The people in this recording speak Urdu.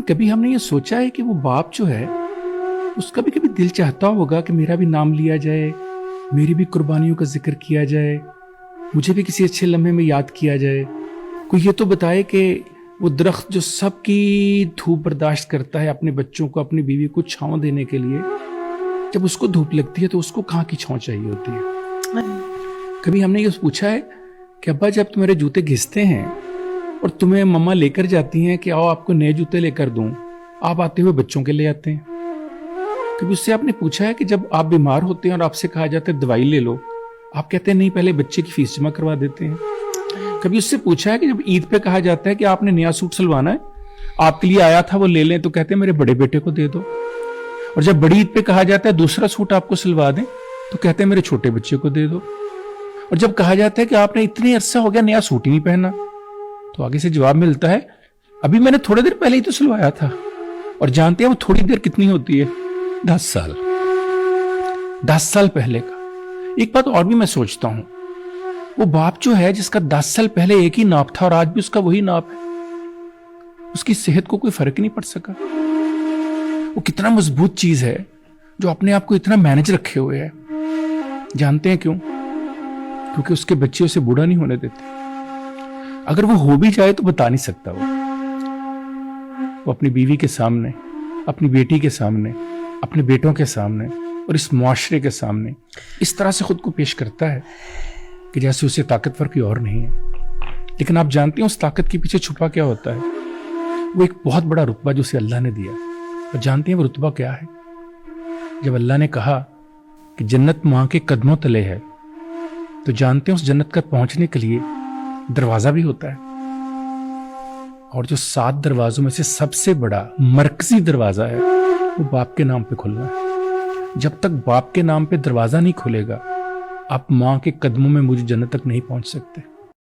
کبھی ہم نے یہ سوچا ہے کہ وہ باپ جو ہے اس کا بھی کبھی دل چاہتا ہوگا کہ میرا بھی نام لیا جائے, میری بھی قربانیوں کا ذکر کیا جائے, مجھے بھی کسی اچھے لمحے میں یاد کیا جائے. کوئی یہ تو بتائے کہ وہ درخت جو سب کی دھوپ برداشت کرتا ہے اپنے بچوں کو, اپنی بیوی کو چھاؤں دینے کے لیے, جب اس کو دھوپ لگتی ہے تو اس کو کہاں کی چھاؤں چاہیے ہوتی ہے. کبھی ہم نے یہ پوچھا ہے کہ ابا جب تمہارے جوتے گھستے ہیں اور تمہیں مما لے کر جاتی ہیں کہ آؤ آپ کو نئے جوتے لے کر دوں, آپ آتے ہوئے بچوں کے لے آتے ہیں. کبھی اس سے آپ نے پوچھا ہے کہ جب آپ بیمار ہوتے ہیں اور آپ سے کہا جاتا ہے دوائی لے لو, آپ کہتے ہیں نہیں پہلے بچے کی فیس جمع کروا دیتے ہیں. کبھی اس سے پوچھا ہے کہ جب عید پہ کہا جاتا ہے کہ آپ نے نیا سوٹ سلوانا ہے, آپ کے لیے آیا تھا وہ لے لیں, تو کہتے ہیں میرے بڑے بیٹے کو دے دو. اور جب بڑی عید پہ کہا جاتا ہے دوسرا سوٹ آپ کو سلوا دیں, تو کہتے ہیں میرے چھوٹے بچے کو دے دو. اور جب کہا جاتا ہے کہ آپ نے اتنے عرصہ ہو گیا نیا سوٹ ہی نہیں پہنا, تو آگے سے جواب ملتا ہے ابھی میں نے تھوڑے دیر پہلے ہی تو سلوایا تھا. اور جانتے ہیں وہ تھوڑی دیر کتنی ہوتی ہے؟ 10 سال. 10 سال پہلے کا. ایک بات اور بھی میں سوچتا ہوں, وہ باپ جو ہے جس کا 10 سال پہلے ایک ہی ناپ تھا اور آج بھی اس کا وہی ناپ ہے, اس کی صحت کو کوئی فرق نہیں پڑ سکا. وہ کتنا مضبوط چیز ہے جو اپنے آپ کو اتنا مینج رکھے ہوئے ہے. جانتے ہیں کیوں؟ کیونکہ اس کے بچے اسے بوڑھا نہیں ہونے دیتے. اگر وہ ہو بھی جائے تو بتا نہیں سکتا. وہ اپنی بیوی کے سامنے, اپنی بیٹی کے سامنے, اپنے بیٹوں کے سامنے اور اس معاشرے کے سامنے اس طرح سے خود کو پیش کرتا ہے کہ جیسے اسے طاقتور کوئی اور نہیں ہے. لیکن آپ جانتے ہیں اس طاقت کے پیچھے چھپا کیا ہوتا ہے؟ وہ ایک بہت بڑا رتبہ جو اسے اللہ نے دیا. اور جانتے ہیں وہ رتبہ کیا ہے؟ جب اللہ نے کہا کہ جنت ماں کے قدموں تلے ہے, تو جانتے ہیں اس جنت کا پہنچنے کے لیے دروازہ بھی ہوتا ہے. اور جو 7 دروازوں میں سے سب سے بڑا مرکزی دروازہ ہے وہ باپ کے نام پہ کھلنا ہے. جب تک باپ کے نام پہ دروازہ نہیں کھلے گا, آپ ماں کے قدموں میں مجھے جنت تک نہیں پہنچ سکتے.